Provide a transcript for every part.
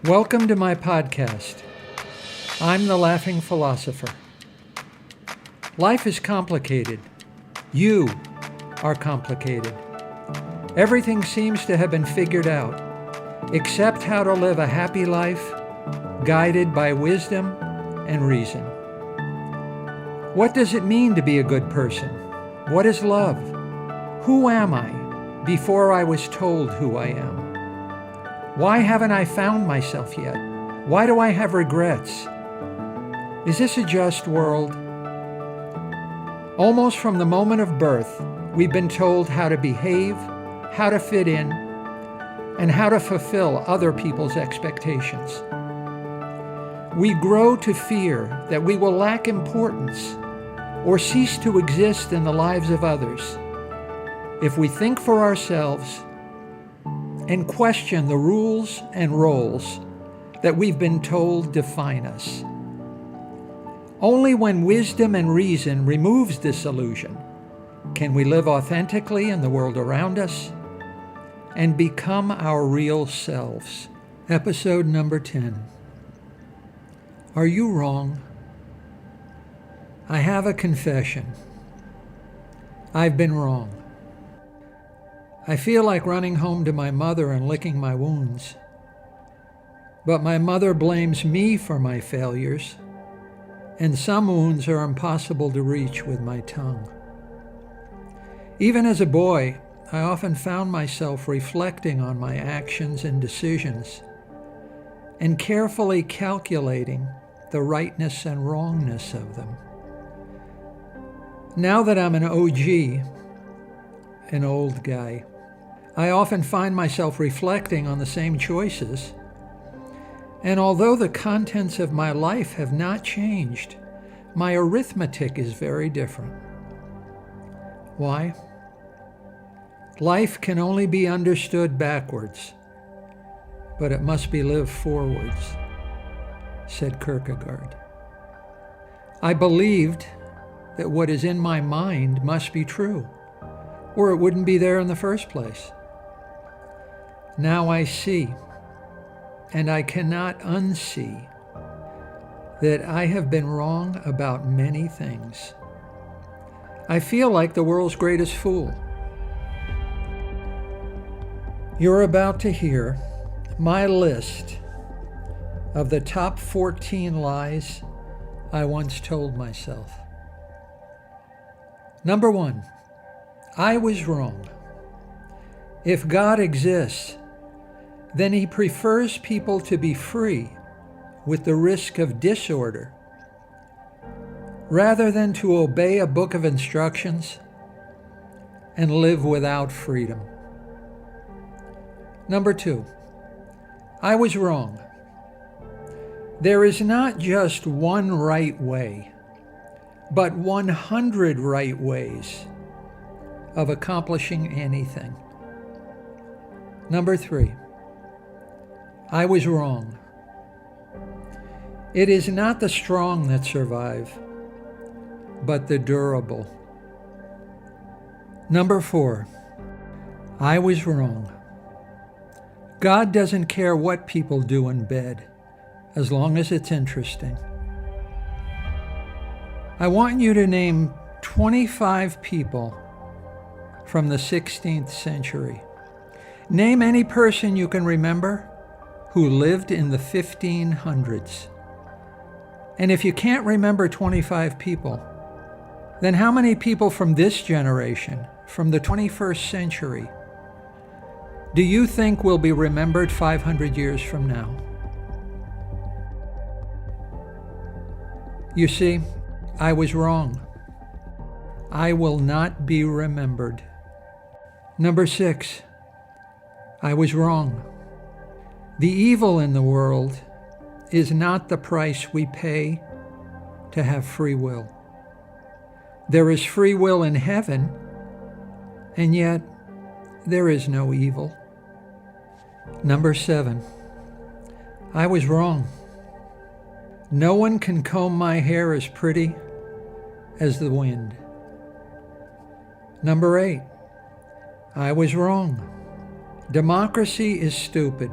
Welcome to my podcast. I'm the Laughing Philosopher. Life is complicated. You are complicated. Everything seems to have been figured out, except how to live a happy life, guided by wisdom and reason. What does it mean to be a good person? What is love? Who am I before I was told who I am? Why haven't I found myself yet? Why do I have regrets? Is this a just world? Almost from the moment of birth, we've been told how to behave, how to fit in, and how to fulfill other people's expectations. We grow to fear that we will lack importance or cease to exist in the lives of others if we think for ourselves and question the rules and roles that we've been told define us. Only when wisdom and reason removes this illusion can we live authentically in the world around us and become our real selves. Episode number 10. Are you wrong? I have a confession. I've been wrong. I feel like running home to my mother and licking my wounds. But my mother blames me for my failures, and some wounds are impossible to reach with my tongue. Even as a boy, I often found myself reflecting on my actions and decisions and carefully calculating the rightness and wrongness of them. Now that I'm an OG, an old guy, I often find myself reflecting on the same choices. And although the contents of my life have not changed, my arithmetic is very different. Why? Life can only be understood backwards, but it must be lived forwards, said Kierkegaard. I believed that what is in my mind must be true, or it wouldn't be there in the first place. Now I see, and I cannot unsee, that I have been wrong about many things. I feel like the world's greatest fool. You're about to hear my list of the top 14 lies I once told myself. Number 1, I was wrong. If God exists, then he prefers people to be free with the risk of disorder rather than to obey a book of instructions and live without freedom. Number 2, I was wrong. There is not just one right way, but 100 right ways of accomplishing anything. Number 3, I was wrong. It is not the strong that survive, but the durable. Number 4, I was wrong. God doesn't care what people do in bed, as long as it's interesting. I want you to name 25 people from the 16th century. Name any person you can remember who lived in the 1500s. And if you can't remember 25 people, then how many people from this generation, from the 21st century, do you think will be remembered 500 years from now? You see, I was wrong. I will not be remembered. Number 6, I was wrong. The evil in the world is not the price we pay to have free will. There is free will in heaven, and yet there is no evil. Number 7, I was wrong. No one can comb my hair as pretty as the wind. Number 8, I was wrong. Democracy is stupid.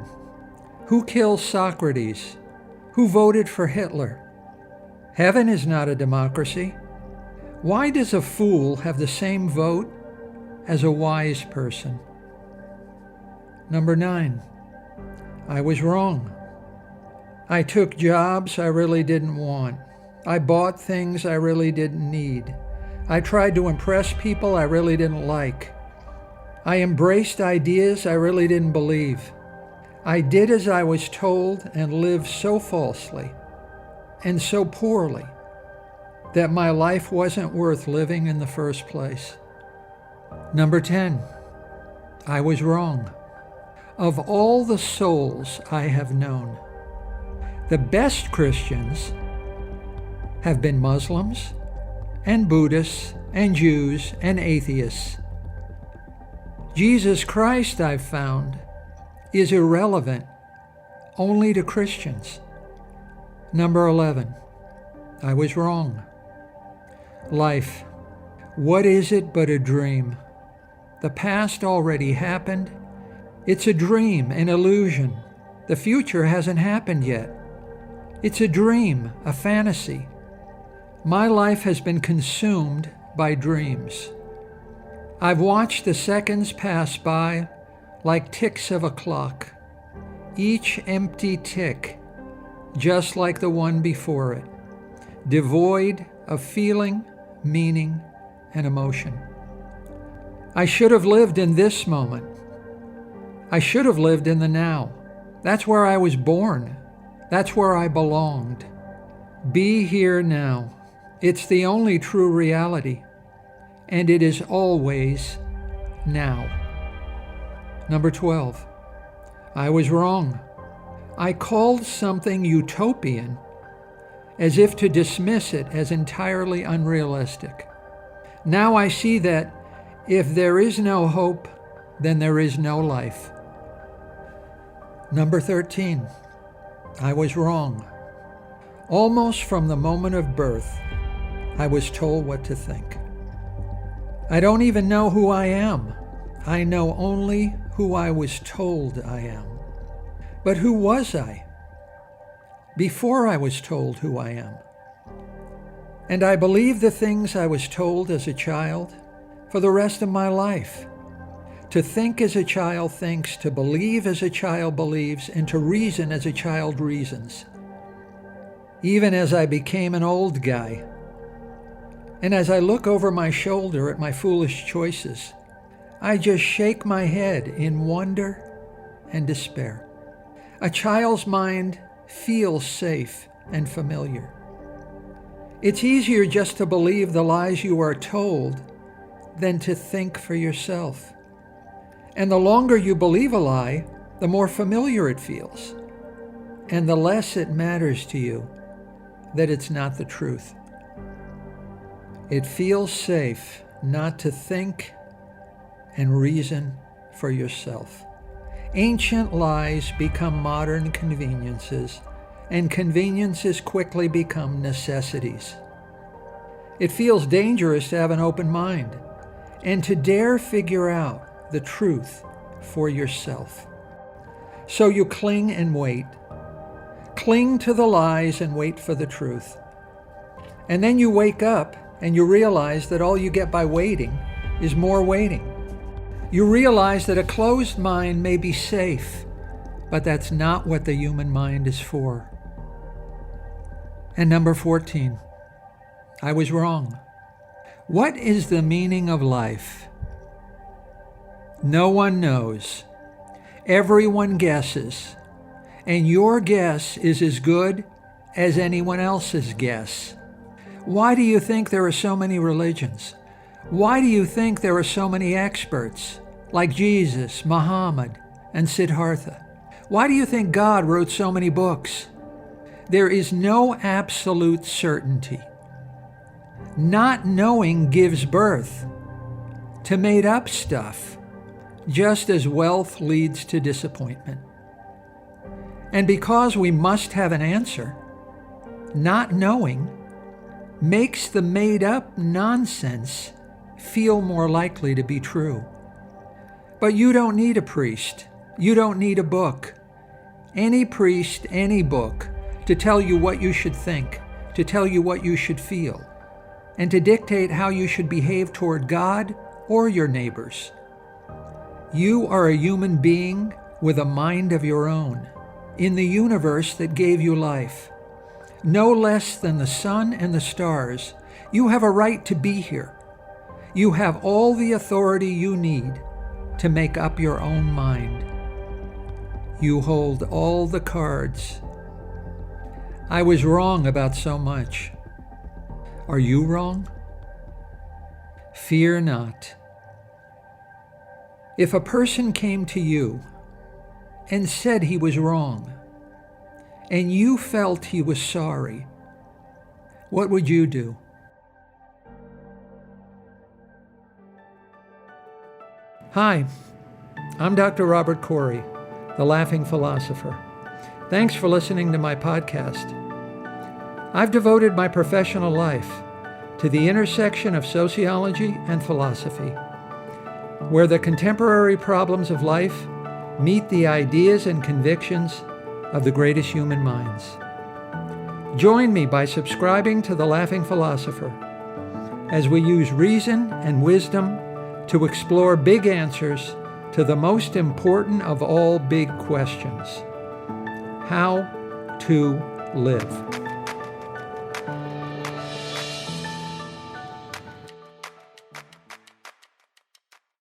Who killed Socrates? Who voted for Hitler? Heaven is not a democracy. Why does a fool have the same vote as a wise person? Number 9, I was wrong. I took jobs I really didn't want. I bought things I really didn't need. I tried to impress people I really didn't like. I embraced ideas I really didn't believe. I did as I was told and lived so falsely and so poorly that my life wasn't worth living in the first place. Number 10, I was wrong. Of all the souls I have known, the best Christians have been Muslims and Buddhists and Jews and atheists. Jesus Christ, I've found, is irrelevant only to Christians. Number 11, I was wrong. Life, what is it but a dream? The past already happened. It's a dream, an illusion. The future hasn't happened yet. It's a dream, a fantasy. My life has been consumed by dreams. I've watched the seconds pass by like ticks of a clock, each empty tick, just like the one before it, devoid of feeling, meaning, and emotion. I should have lived in this moment. I should have lived in the now. That's where I was born. That's where I belonged. Be here now. It's the only true reality, and it is always now. Number 12, I was wrong. I called something utopian as if to dismiss it as entirely unrealistic. Now I see that if there is no hope, then there is no life. Number 13, I was wrong. Almost from the moment of birth, I was told what to think. I don't even know who I am. I know only who I was told I am. But who was I before I was told who I am? And I believe the things I was told as a child for the rest of my life. To think as a child thinks, to believe as a child believes, and to reason as a child reasons. Even as I became an old guy, and as I look over my shoulder at my foolish choices, I just shake my head in wonder and despair. A child's mind feels safe and familiar. It's easier just to believe the lies you are told than to think for yourself. And the longer you believe a lie, the more familiar it feels, and the less it matters to you that it's not the truth. It feels safe not to think and reason for yourself. Ancient lies become modern conveniences, and conveniences quickly become necessities. It feels dangerous to have an open mind and to dare figure out the truth for yourself. So you cling and wait. Cling to the lies and wait for the truth. And then you wake up and you realize that all you get by waiting is more waiting. You realize that a closed mind may be safe, but that's not what the human mind is for. And number 14, I was wrong. What is the meaning of life? No one knows. Everyone guesses, and your guess is as good as anyone else's guess. Why do you think there are so many religions? Why do you think there are so many experts like Jesus, Muhammad, and Siddhartha? Why do you think God wrote so many books? There is no absolute certainty. Not knowing gives birth to made-up stuff, just as wealth leads to disappointment. And because we must have an answer, not knowing makes the made-up nonsense feel more likely to be true. But you don't need a priest. You don't need a book. any priest, any book, to tell you what you should think, to tell you what you should feel, and to dictate how you should behave toward God or your neighbors. You are a human being with a mind of your own, in the universe that gave you life. No less than the sun and the stars, you have a right to be here. You have all the authority you need to make up your own mind. You hold all the cards. I was wrong about so much. Are you wrong? Fear not. If a person came to you and said he was wrong, and you felt he was sorry, what would you do? Hi, I'm Dr. Robert Corey, the Laughing Philosopher. Thanks for listening to my podcast. I've devoted my professional life to the intersection of sociology and philosophy, where the contemporary problems of life meet the ideas and convictions of the greatest human minds. Join me by subscribing to The Laughing Philosopher as we use reason and wisdom to explore big answers to the most important of all big questions: how to live.